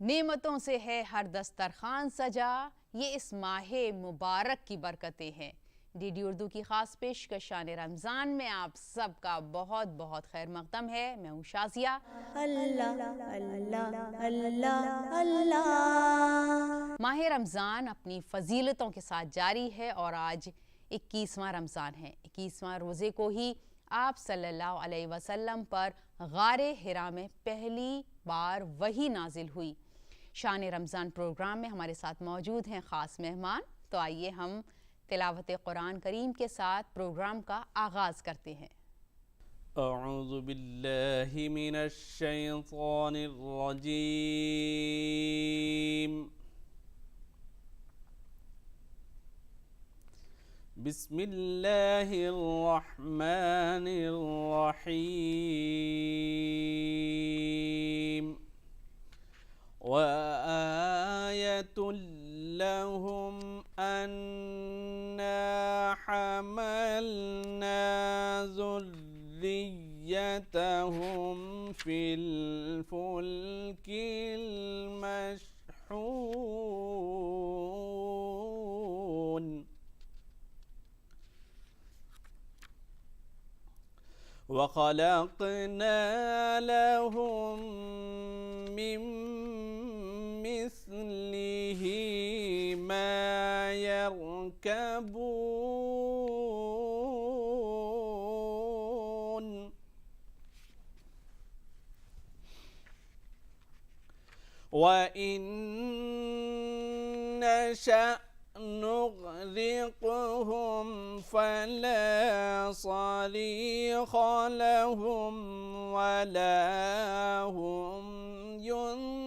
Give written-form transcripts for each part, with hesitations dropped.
نعمتوں سے ہے ہر دسترخوان سجا، یہ اس ماہ مبارک کی برکتیں ہیں۔ ڈی ڈی اردو کی خاص پیشکش شان رمضان میں آپ سب کا بہت بہت خیر مقدم ہے۔ میں ہوں شازیہ۔ اللہ اللہ اللہ اللہ۔ ماہ رمضان اپنی فضیلتوں کے ساتھ جاری ہے اور آج 21واں رمضان ہے۔ 21واں روزے کو ہی آپ صلی اللہ علیہ وسلم پر غار حرا میں پہلی بار وحی نازل ہوئی۔ شان رمضان پروگرام میں ہمارے ساتھ موجود ہیں خاص مہمان، تو آئیے ہم تلاوت قرآن کریم کے ساتھ پروگرام کا آغاز کرتے ہیں۔ اعوذ باللہ من الشیطان الرجیم۔ بسم اللہ الرحمن الرحیم۔ وآیۃ لہم انا حملنا ذریتہم فی الفلک المشحون۔ وَخَلَقْنَا لَهُم مِّن مِّثْلِهِ مَا يَرْكَبُونَ وَإِن نَّشَأْ نغرقهم فلا صريخ لهم ولا هم ينقذون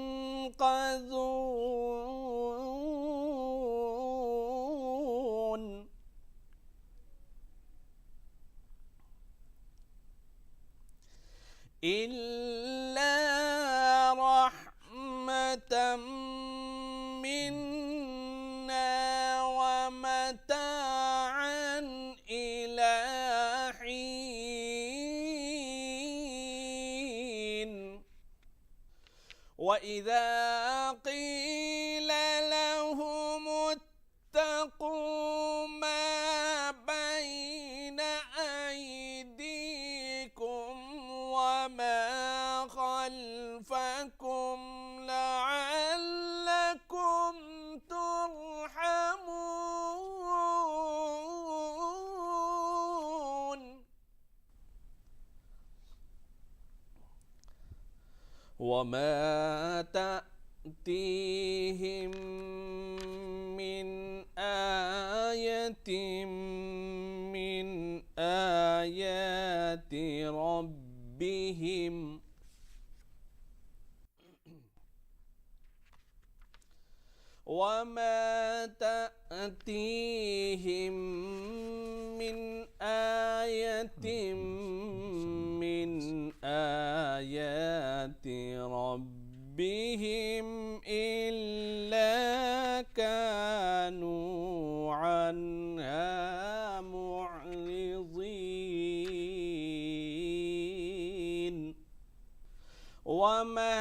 إلا رحمة منا ومتاعا إلى حين۔ وإذا قيل لهم اتقوا ما بين أيديكم وما خلفكم لعلكم ترحمون۔ وما تأتيهم من آية من آيات ربهم وما تأتيهم من آية من آيات ربهم إلا كانوا عنها معرضين۔ وما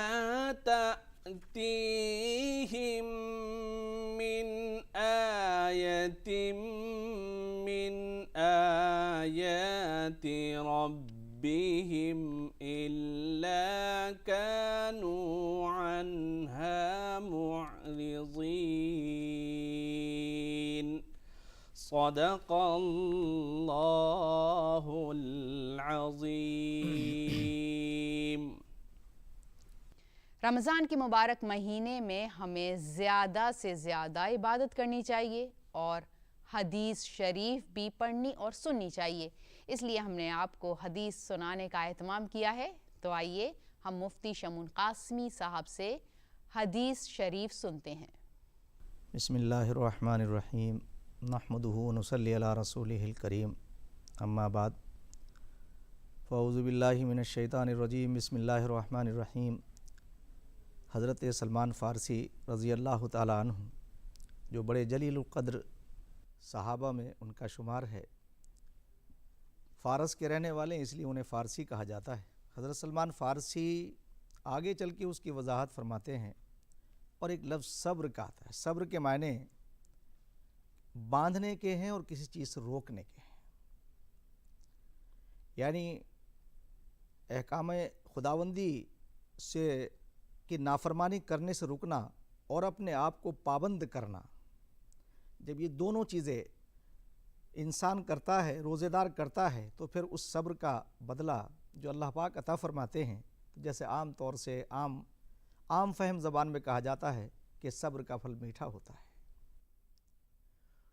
تأتيهم من آية من آيات ربهم إلا كانوا عنها معرضين۔ صدق اللہ العظیم۔ رمضان کے مبارک مہینے میں ہمیں زیادہ سے زیادہ عبادت کرنی چاہیے اور حدیث شریف بھی پڑھنی اور سننی چاہیے، اس لیے ہم نے آپ کو حدیث سنانے کا اہتمام کیا ہے۔ تو آئیے ہم مفتی شمون قاسمی صاحب سے حدیث شریف سنتے ہیں۔ بسم اللہ الرحمن الرحیم، نحمدہ ونصلی علی رسولہ الکریم، اما بعد، فاعوذ باللہ من الشیطان الرجیم، بسم اللہ الرحمن الرحیم۔ حضرت سلمان فارسی رضی اللہ تعالیٰ عنہ جو بڑے جلیل القدر صحابہ میں ان کا شمار ہے، فارس کے رہنے والے ہیں اس لیے انہیں فارسی کہا جاتا ہے۔ حضرت سلمان فارسی آگے چل کے اس کی وضاحت فرماتے ہیں اور ایک لفظ صبر کا آتا ہے. صبر کے معنی باندھنے کے ہیں اور کسی چیز سے روکنے کے ہیں. یعنی احکام خداوندی سے کی نافرمانی کرنے سے رکنا اور اپنے آپ کو پابند کرنا. جب یہ دونوں چیزیں انسان کرتا ہے، روزے دار کرتا ہے، تو پھر اس صبر کا بدلہ جو اللہ پاک عطا فرماتے ہیں. جیسے عام طور سے عام فہم زبان میں کہا جاتا ہے کہ صبر کا پھل میٹھا ہوتا ہے.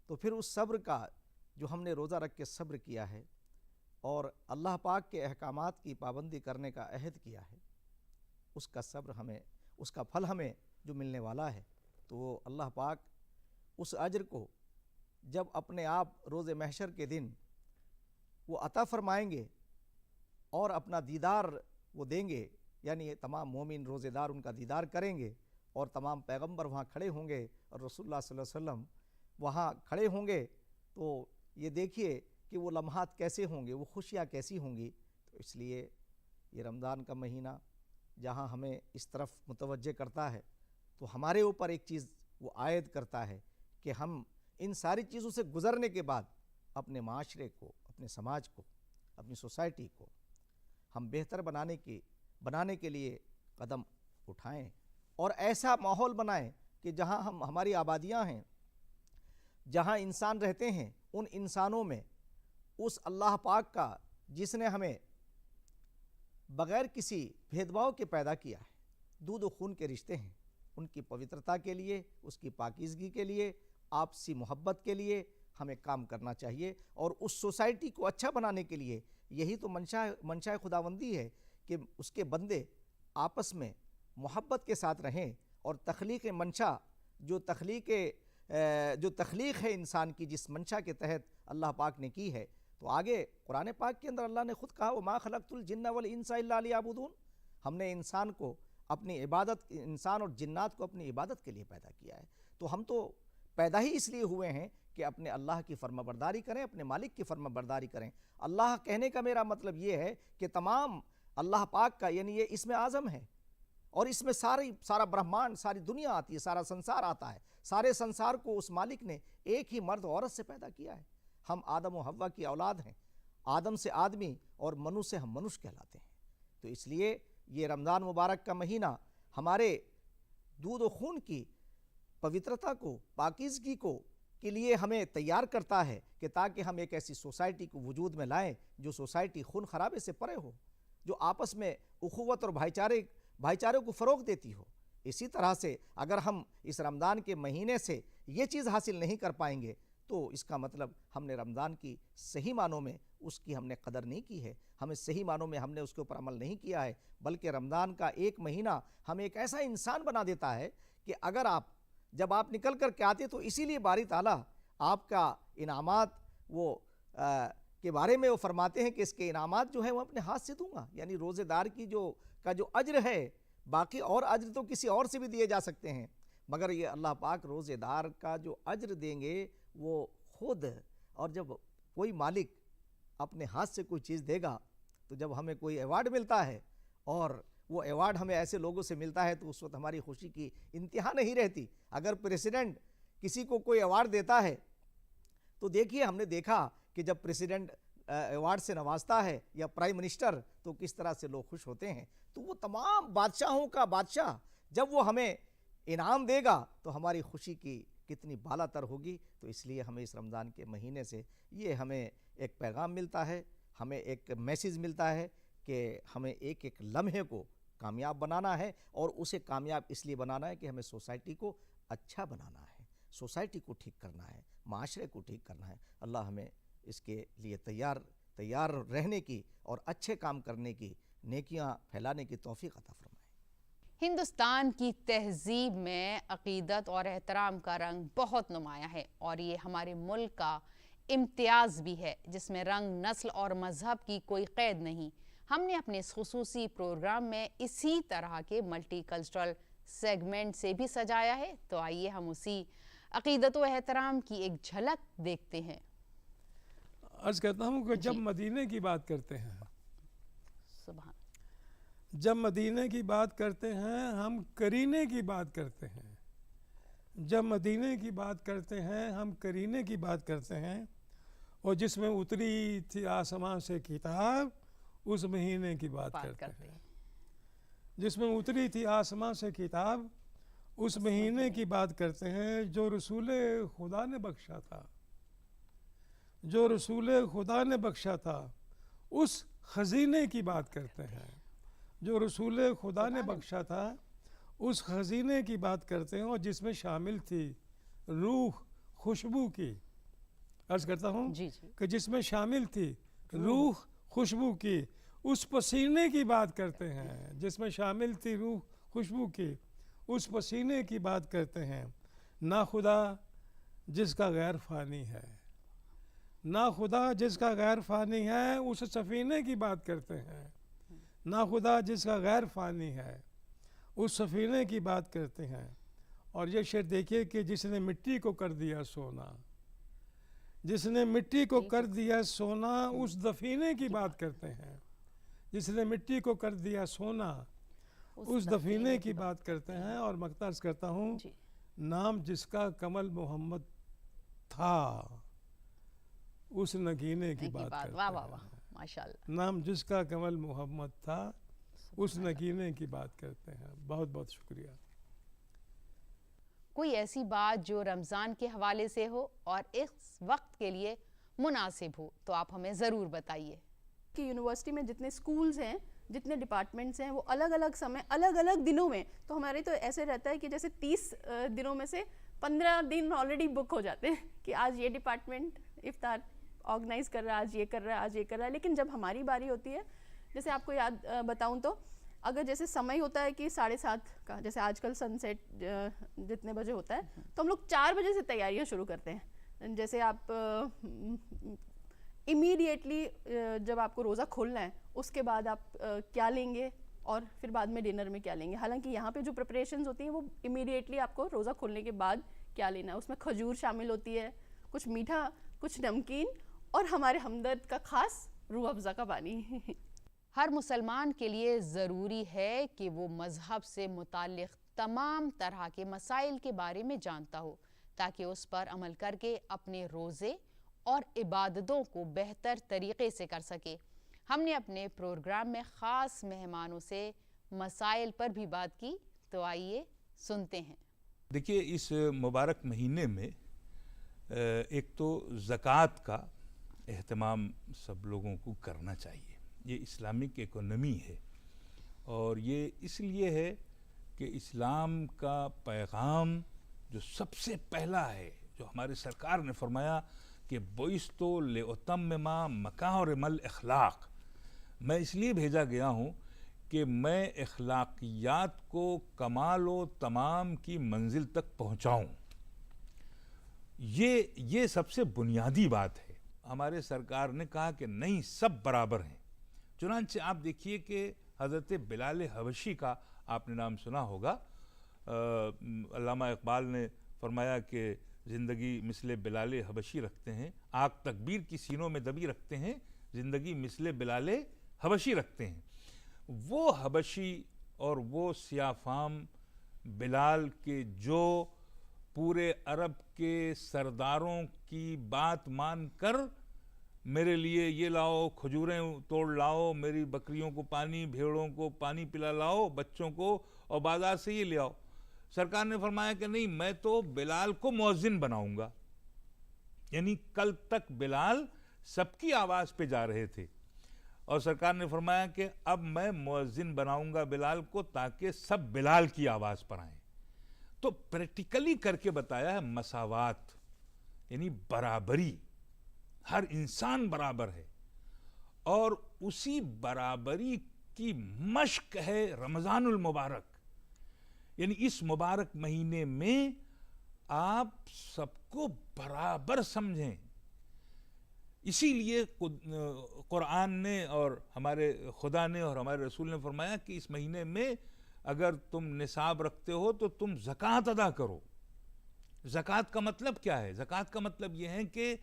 تو پھر اس صبر کا جو ہم نے روزہ رکھ کے صبر کیا ہے اور اللہ پاک کے احکامات کی پابندی کرنے کا عہد کیا ہے، اس کا صبر ہمیں، اس کا پھل ہمیں جو ملنے والا ہے، تو وہ اللہ پاک اس اجر کو جب اپنے آپ روز محشر کے دن وہ عطا فرمائیں گے اور اپنا دیدار وہ دیں گے. یعنی تمام مومن روزے دار ان کا دیدار کریں گے اور تمام پیغمبر وہاں کھڑے ہوں گے اور رسول اللہ صلی اللہ علیہ وسلم وہاں کھڑے ہوں گے. تو یہ دیکھیے کہ وہ لمحات کیسے ہوں گے، وہ خوشیاں کیسی ہوں گی. تو اس لیے یہ رمضان کا مہینہ جہاں ہمیں اس طرف متوجہ کرتا ہے، تو ہمارے اوپر ایک چیز وہ عائد کرتا ہے کہ ہم ان ساری چیزوں سے گزرنے کے بعد اپنے معاشرے کو، اپنے سماج کو، اپنی سوسائٹی کو ہم بہتر بنانے کے لیے قدم اٹھائیں اور ایسا ماحول بنائیں کہ جہاں ہماری آبادیاں ہیں، جہاں انسان رہتے ہیں، ان انسانوں میں اس اللہ پاک کا جس نے ہمیں بغیر کسی بھید بھاؤ کے پیدا کیا ہے، دودھ و خون کے رشتے ہیں، ان کی پوترتا کے لیے، اس کی پاکیزگی کے لیے، آپسی محبت کے لیے ہمیں کام کرنا چاہیے. اور اس سوسائٹی کو اچھا بنانے کے لیے یہی تو منشا خداوندی ہے کہ اس کے بندے آپس میں محبت کے ساتھ رہیں اور تخلیق منشا جو تخلیق ہے انسان کی، جس منشا کے تحت اللہ پاک نے کی ہے. تو آگے قرآن پاک کے اندر اللہ نے خود کہا وَمَا خَلَقْتُ الْجِنَّ وَالْإِنسَ إِلَّا لِيَعْبُدُونَ. ہم نے انسان اور جنات کو اپنی عبادت کے لیے پیدا کیا ہے. تو ہم تو پیدا ہی اس لیے ہوئے ہیں کہ اپنے اللہ کی فرما برداری کریں، اپنے مالک کی فرما برداری کریں. اللہ کہنے کا میرا مطلب یہ ہے کہ تمام اللہ پاک کا، یعنی یہ اسم اعظم ہے اور اس میں سارا برہمانڈ، ساری دنیا آتی ہے، سارا سنسار آتا ہے. سارے سنسار کو اس مالک نے ایک ہی مرد عورت سے پیدا کیا ہے. ہم آدم و حوا کی اولاد ہیں، آدم سے آدمی اور منو سے ہم منش کہلاتے ہیں. تو اس لیے یہ رمضان مبارک کا مہینہ ہمارے دودھ و خون کی پوترتا کو، پاکیزگی کو کے لیے ہمیں تیار کرتا ہے کہ تاکہ ہم ایک ایسی سوسائٹی کو وجود میں لائیں جو سوسائٹی خون خرابے سے پرے ہو، جو آپس میں اخوت اور بھائی چارے کو فروغ دیتی ہو. اسی طرح سے اگر ہم اس رمضان کے مہینے سے یہ چیز حاصل نہیں کر پائیں گے تو اس کا مطلب ہم نے رمضان کی صحیح معنوں میں اس کی ہم نے قدر نہیں کی ہے، ہمیں صحیح معنوں میں ہم نے اس کے اوپر عمل نہیں کیا ہے. بلکہ رمضان کا ایک مہینہ ہمیں ایک ایسا انسان بنا دیتا ہے کہ اگر جب آپ نکل کر کے آتے تو اسی لیے باری تعالیٰ آپ کا انعامات کے بارے میں وہ فرماتے ہیں کہ اس کے انعامات جو ہیں وہ اپنے ہاتھ سے دوں گا. یعنی روزے دار کی جو اجر ہے، باقی اور اجر تو کسی اور سے بھی دیے جا سکتے ہیں، مگر یہ اللہ پاک روزے دار کا جو اجر دیں گے وہ خود. اور جب کوئی مالک اپنے ہاتھ سے کوئی چیز دے گا تو جب ہمیں کوئی ایوارڈ ملتا ہے اور وہ ایوارڈ ہمیں ایسے لوگوں سے ملتا ہے تو اس وقت ہماری خوشی کی انتہا نہیں رہتی. اگر پریزیڈنٹ کسی کو کوئی ایوارڈ دیتا ہے تو دیکھیے، ہم نے دیکھا کہ جب پریزیڈنٹ ایوارڈ سے نوازتا ہے یا پرائم منسٹر تو کس طرح سے لوگ خوش ہوتے ہیں. تو وہ تمام بادشاہوں کا بادشاہ جب وہ ہمیں انعام دے گا تو ہماری خوشی کی کتنی بالا تر ہوگی. تو اس لیے ہمیں اس رمضان کے مہینے سے یہ ہمیں ایک پیغام ملتا ہے، ہمیں ایک میسیج ملتا ہے کہ ہمیں ایک ایک لمحے کو کامیاب بنانا ہے. اور اسے کامیاب اس لیے بنانا ہے کہ ہمیں سوسائٹی کو اچھا بنانا ہے، سوسائٹی کو ٹھیک کرنا ہے، معاشرے کو ٹھیک کرنا ہے. اللہ ہمیں اس کے لیے تیار رہنے کی اور اچھے کام کرنے کی، نیکیاں پھیلانے کی توفیق عطا فرمائے. ہندوستان کی تہذیب میں عقیدت اور احترام کا رنگ بہت نمایاں ہے اور یہ ہمارے ملک کا امتیاز بھی ہے جس میں رنگ، نسل اور مذہب کی کوئی قید نہیں. ہم نے اپنے اس خصوصی پروگرام میں اسی طرح کے ملٹی کلچرل سیگمنٹ سے بھی سجایا ہے. تو آئیے ہم اسی عقیدت و احترام کی ایک جھلک دیکھتے ہیں. عرض کرتا ہوں کہ جب مدینے کی بات کرتے ہیں، سبحان، جب مدینے کی بات کرتے ہیں، ہم کرینے کی بات کرتے ہیں. جب مدینے کی بات کرتے ہیں ہم کرینے کی بات کرتے ہیں، اور جس میں اتری تھی آسمان سے کتاب اس مہینے کی بات کرتے ہیں، جس میں اتری تھی آسمان سے کتاب اس مہینے کی بات کرتے ہیں، جو رسول خدا نے بخشا تھا، جو رسول خدا نے بخشا تھا اس خزینے کی بات کرتے ہیں، جو رسول خدا نے بخشا تھا اس خزینے کی بات کرتے ہیں، اور جس میں شامل تھی روح خوشبو کی، عرض کرتا ہوں جی جی کہ جس میں شامل تھی روح خوشبو کی، اس پسینے کی بات کرتے ہیں، جس میں شامل تھی روح خوشبو کی اس پسینے کی بات کرتے ہیں۔ نا خدا جس کا غیر فانی ہے، نا خدا جس کا غیر فانی ہے اس سفینے کی بات کرتے ہیں، نا خدا جس کا غیر فانی ہے اس سفینے کی بات کرتے ہیں۔ اور یہ شعر دیکھیے کہ جس نے مٹی کو کر دیا سونا، جس نے مٹی کو کر دیا سونا اس دفینے کی بات کرتے ہیں، جس نے مٹی کو کر دیا سونا اس دفینے کی بات کرتے ہیں۔ اور مقترض کرتا ہوں نام جس کا کمل محمد تھا اس نگینے کی بات کرتے واہ واہ واہ ہیں، ماشاءاللہ۔ نام جس کا کمل محمد تھا اس نگینے کی بات کرتے ہیں۔ بہت بہت شکریہ۔ کوئی ایسی بات جو رمضان کے حوالے سے ہو اور اس وقت کے لیے مناسب ہو تو آپ ہمیں ضرور بتائیے۔ کہ یونیورسٹی میں جتنے سکولز ہیں، جتنے ڈپارٹمنٹس ہیں، وہ الگ الگ سمے الگ الگ دنوں میں، تو ہمارے تو ایسے رہتا ہے کہ جیسے 30 دنوں میں سے 15 دن آلریڈی بک ہو جاتے ہیں کہ آج یہ ڈپارٹمنٹ افطار آرگنائز کر رہا ہے، آج یہ کر رہا ہے، آج یہ کر رہا ہے۔ لیکن جب ہماری باری ہوتی ہے، جیسے آپ کو یاد بتاؤں تو اگر جیسے سمے ہوتا ہے کہ 7:30 کا، جیسے آج کل سن سیٹ جتنے بجے ہوتا ہے، تو ہم لوگ 4 بجے سے تیاریاں شروع کرتے ہیں۔ جیسے آپ امیڈیٹلی جب آپ کو روزہ کھولنا ہے اس کے بعد آپ کیا لیں گے اور پھر بعد میں ڈنر میں کیا لیں گے، حالانکہ یہاں پہ جو پریپریشنز ہوتی ہیں وہ امیڈیٹلی آپ کو روزہ کھولنے کے بعد کیا لینا ہے۔ اس میں کھجور شامل ہوتی ہے، کچھ میٹھا، کچھ نمکین، اور ہمارے ہمدرد کا خاص روح افزا کا پانی۔ ہر مسلمان کے لیے ضروری ہے کہ وہ مذہب سے متعلق تمام طرح کے مسائل کے بارے میں جانتا ہو تاکہ اس پر عمل کر کے اپنے روزے اور عبادتوں کو بہتر طریقے سے کر سکے۔ ہم نے اپنے پروگرام میں خاص مہمانوں سے مسائل پر بھی بات کی، تو آئیے سنتے ہیں۔ دیکھیے اس مبارک مہینے میں ایک تو زکوٰۃ کا اہتمام سب لوگوں کو کرنا چاہیے۔ یہ اسلامک اکانومی ہے، اور یہ اس لیے ہے کہ اسلام کا پیغام جو سب سے پہلا ہے، جو ہمارے سرکار نے فرمایا کہ بوئستو لأتمم مکارم الاخلاق، میں اس لیے بھیجا گیا ہوں کہ میں اخلاقیات کو کمال و تمام کی منزل تک پہنچاؤں۔ یہ سب سے بنیادی بات ہے۔ ہمارے سرکار نے کہا کہ نہیں، سب برابر ہیں۔ چنانچہ آپ دیکھیے کہ حضرت بلال حبشی کا آپ نے نام سنا ہوگا۔ علامہ اقبال نے فرمایا کہ زندگی مثل بلال حبشی رکھتے ہیں، آگ تکبیر کی سینوں میں دبی رکھتے ہیں، زندگی مثل بلال حبشی رکھتے ہیں۔ وہ حبشی اور وہ سیاہ فام بلال کے جو پورے عرب کے سرداروں کی بات مان کر میرے لیے یہ لاؤ، کھجوریں توڑ لاؤ، میری بکریوں کو پانی، بھیڑوں کو پانی پلا لاؤ، بچوں کو، اور بازار سے یہ لے آؤ۔ سرکار نے فرمایا کہ نہیں، میں تو بلال کو مؤذن بناؤں گا۔ یعنی کل تک بلال سب کی آواز پہ جا رہے تھے، اور سرکار نے فرمایا کہ اب میں مؤذن بناؤں گا بلال کو تاکہ سب بلال کی آواز پر آئیں۔ تو پریکٹیکلی کر کے بتایا ہے مساوات، یعنی برابری، ہر انسان برابر ہے، اور اسی برابری کی مشق ہے رمضان المبارک۔ یعنی اس مبارک مہینے میں آپ سب کو برابر سمجھیں۔ اسی لیے قرآن نے اور ہمارے خدا نے اور ہمارے رسول نے فرمایا کہ اس مہینے میں اگر تم نصاب رکھتے ہو تو تم زکوٰۃ ادا کرو۔ زکوٰۃ کا مطلب کیا ہے؟ زکوٰۃ کا مطلب یہ ہے کہ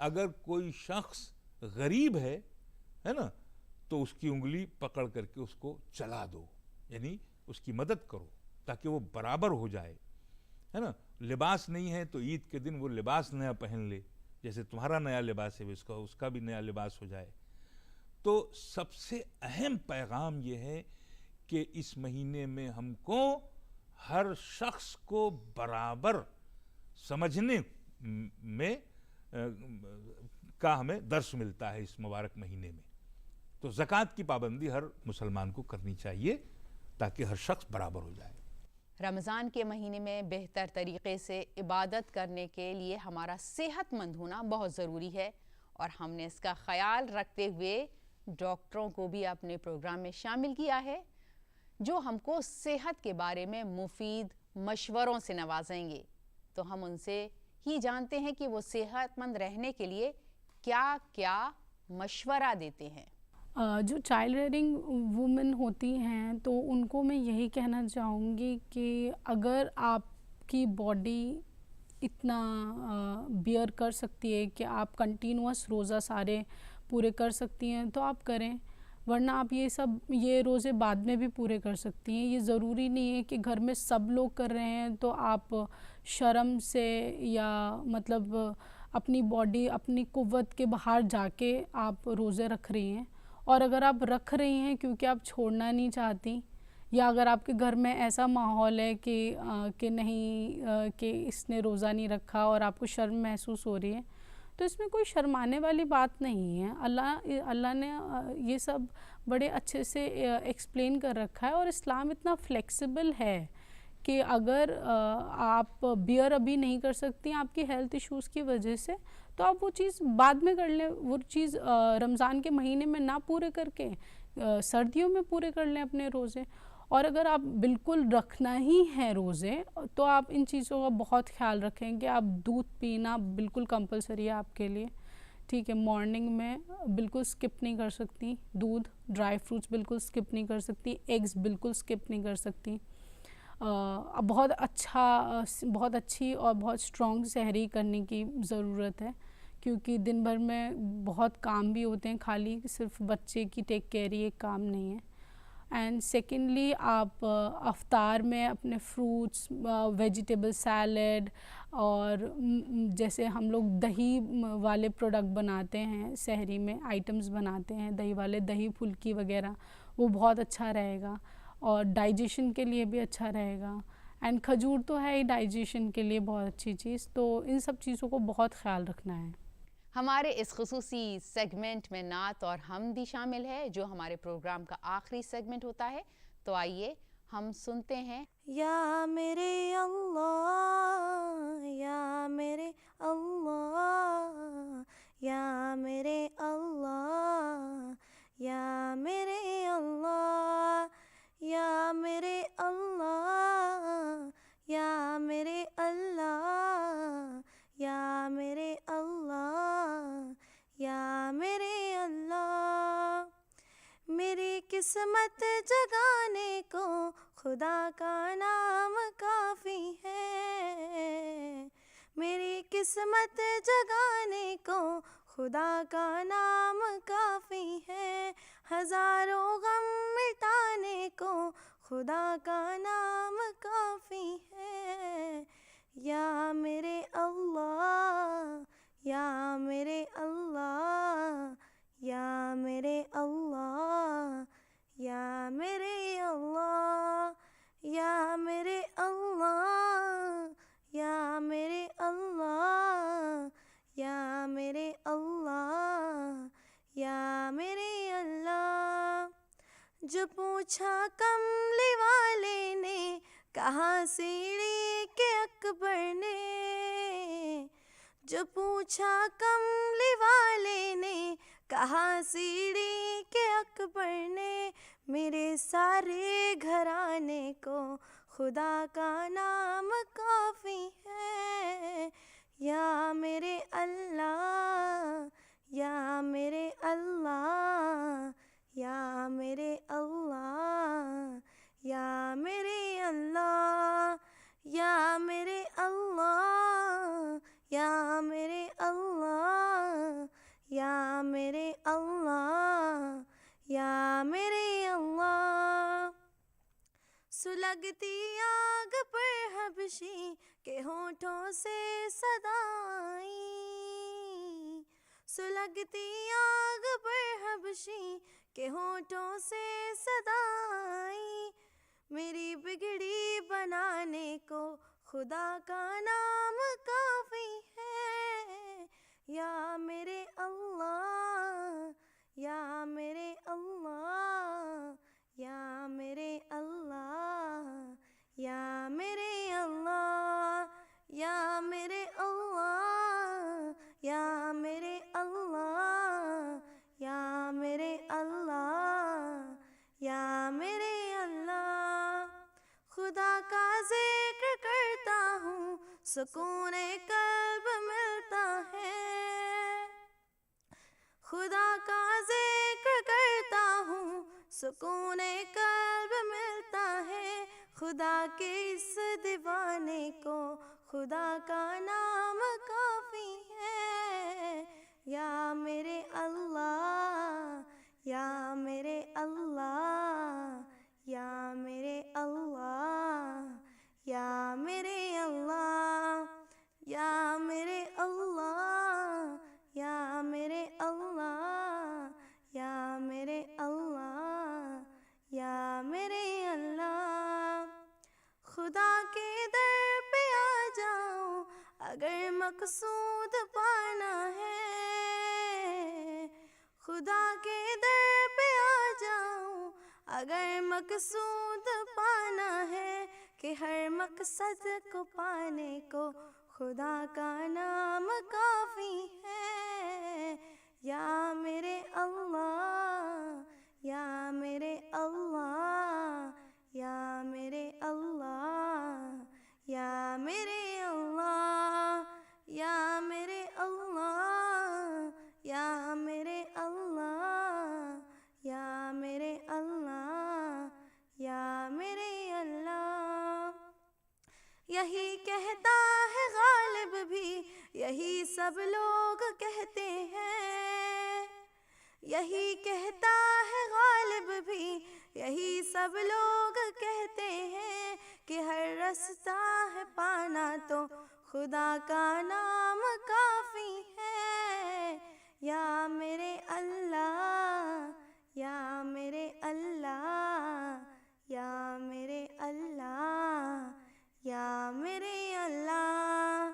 اگر کوئی شخص غریب ہے نا، تو اس کی انگلی پکڑ کر کے اس کو چلا دو، یعنی اس کی مدد کرو تاکہ وہ برابر ہو جائے، ہے نا. لباس نہیں ہے تو عید کے دن وہ لباس نیا پہن لے، جیسے تمہارا نیا لباس ہے اس کا بھی نیا لباس ہو جائے. تو سب سے اہم پیغام یہ ہے کہ اس مہینے میں ہم کو ہر شخص کو برابر سمجھنے میں کا ہمیں درس ملتا ہے اس مبارک مہینے میں. تو زکوٰۃ کی پابندی ہر مسلمان کو کرنی چاہیے تاکہ ہر شخص برابر ہو جائے. رمضان کے مہینے میں بہتر طریقے سے عبادت کرنے کے لیے ہمارا صحت مند ہونا بہت ضروری ہے، اور ہم نے اس کا خیال رکھتے ہوئے ڈاکٹروں کو بھی اپنے پروگرام میں شامل کیا ہے، جو ہم کو صحت کے بارے میں مفید مشوروں سے نوازیں گے. تو ہم ان سے ہی جانتے ہیں کہ وہ صحت مند رہنے کے لیے کیا کیا مشورہ دیتے ہیں. جو چائلڈ ریئرنگ وومن ہوتی ہیں تو ان کو میں یہی کہنا چاہوں گی کہ اگر آپ کی باڈی اتنا بیئر کر سکتی ہے کہ آپ کنٹینوس روزہ سارے پورے کر سکتی ہیں تو آپ کریں، ورنہ آپ یہ روزے بعد میں بھی پورے کر سکتی ہیں. یہ ضروری نہیں ہے کہ گھر میں سب لوگ کر رہے ہیں تو آپ شرم سے یا مطلب اپنی باڈی اپنی قوت کے باہر جا کے آپ روزے رکھ رہی ہیں. اور اگر آپ رکھ رہی ہیں کیونکہ آپ چھوڑنا نہیں چاہتی، یا اگر آپ کے گھر میں ایسا ماحول ہے کہ نہیں کہ اس نے روزہ نہیں رکھا اور آپ کو شرم محسوس ہو رہی ہے، تو اس میں کوئی شرمانے والی بات نہیں ہے. اللہ نے یہ سب بڑے اچھے سے ایکسپلین کر رکھا ہے، اور اسلام اتنا فلیکسیبل ہے کہ اگر آپ بیئر ابھی نہیں کر سکتی آپ کی ہیلتھ ایشوز کی وجہ سے، تو آپ وہ چیز بعد میں کر لیں. وہ چیز رمضان کے مہینے میں نہ پورے کر کے سردیوں میں پورے کر لیں اپنے روزے. اور اگر آپ بالکل رکھنا ہی ہے روزے تو آپ ان چیزوں کا بہت خیال رکھیں کہ آپ دودھ پینا بالکل کمپلسری ہے آپ کے لیے. ٹھیک ہے، مارننگ میں بالکل سکپ نہیں کر سکتی، دودھ، ڈرائی فروٹس بالکل سکپ نہیں کر سکتی، ایگز بالکل سکپ نہیں کر سکتی. بہت اچھی اور بہت اسٹرانگ سحری کرنے کی ضرورت ہے، کیونکہ دن بھر میں بہت کام بھی ہوتے ہیں، خالی صرف بچے کی ٹیک کیئر ہی ایک کام نہیں ہے. اینڈ سیکنڈلی آپ افطار میں اپنے فروٹس، ویجیٹیبل سیلڈ، اور جیسے ہم لوگ دہی والے پروڈکٹ بناتے ہیں، سحری میں آئٹمز بناتے ہیں دہی والے، دہی پھلکی وغیرہ، وہ بہت اچھا رہے گا اور ڈائجیشن کے لیے بھی اچھا رہے گا. اینڈ کھجور تو ہے ہی ڈائجیشن کے لیے بہت اچھی چیز. تو ان سب چیزوں کو بہت خیال رکھنا ہے. ہمارے اس خصوصی سیگمنٹ میں نعت اور حمد بھی شامل ہے، جو ہمارے پروگرام کا آخری سیگمنٹ ہوتا ہے. تو آئیے ہم سنتے ہیں. یا میرے اللہ، یا میرے اللہ، یا میرے اللہ، یا میرے اللہ، یا میرے اللہ، یا میرے اللہ، یا میرے اللہ، یا میرے اللہ. میری قسمت جگانے کو خدا کا نام کافی ہے. میری قسمت جگانے کو خدا کا نام کافی ہے. ہزاروں غم مٹانے کو خدا کا نام کافی ہے. یا میرے اللہ، یا میرے اللہ، یا میرے اللہ، یا میرے اللہ، یا میرے اللہ، یا میرے اللہ، یا میرے اللہ، یا میرے اللہ. جو پوچھا کملی والے نے، کہا سیڑھی کے اکبر نے. جو پوچھا کملی والے نے، کہا سیڑھی کے اکبر نے. میرے سارے گھرانے کو خدا کا نام کافی ہے. یا میرے اللہ، یا میرے اللہ، یا میرے اللہ، یا میرے اللہ، یا میرے اللہ، یا میرے اللہ، یا میرے اللہ، یا میرے اللہ. سلگتی آگ پر حبشی کہ ہونٹوں سے صدائی سلگتی آگ پر حبشی کہ ہونٹوں سے صدائی میری بگڑی بنانے کو خدا کا نام کافی ہے یا میرے اللہ یا میرے اللہ یا میرے اللہ یا میرے اللہ یا میرے اللہ یا میرے اللہ یا میرے اللہ یا میرے اللہ خدا کا ذکر کرتا ہوں سکون قلب ملتا ہے خدا کا ذکر کرتا ہوں سکون قلب ملتا ہے خدا کے اس دیوانے کو خدا کا نام کافی ہے یا میرے اللہ یا میرے اللہ یا میرے اللہ یا میرے اللہ یا میرے اللہ یا میرے اللہ یا میرے اللہ یا میرے اللہ خدا کے در پہ آ جاؤ اگر مقصود پانا ہے خدا کے در پہ آ جاؤ اگر مقصود پانا ہے کہ ہر مقصد کو پانے کو خدا کا نام کافی ہے یا میرے اللہ یا میرے اللہ یا میرے اللہ یا میرے اللہ یا میرے اللہ یا میرے اللہ یا میرے اللہ یا میرے اللہ یہی کہتا ہے غالب بھی یہی سب لوگ کہتے ہیں یہی کہتا ہے غالب بھی یہی سب لوگ کہتے ہیں کہ ہر رستہ ہے پانا تو خدا کا نام کافی ہے یا میرے اللہ یا میرے اللہ یا میرے اللہ یا میرے اللہ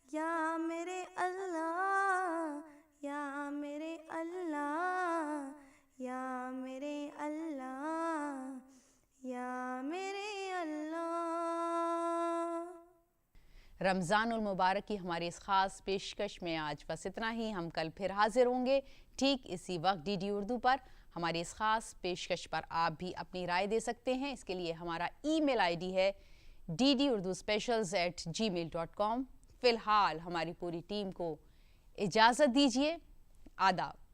یا میرے اللہ یا میرے اللہ یا میرے اللہ یا میرے اللہ رمضان المبارک کی ہماری اس خاص پیشکش میں آج بس اتنا ہی. ہم کل پھر حاضر ہوں گے ٹھیک اسی وقت ڈی ڈی اردو پر. ہماری اس خاص پیشکش پر آپ بھی اپنی رائے دے سکتے ہیں. اس کے لیے ہمارا ای میل آئی ڈی ہے ddurduspecials@gmail.com. فی الحال ہماری پوری ٹیم کو اجازت دیجیے. آداب.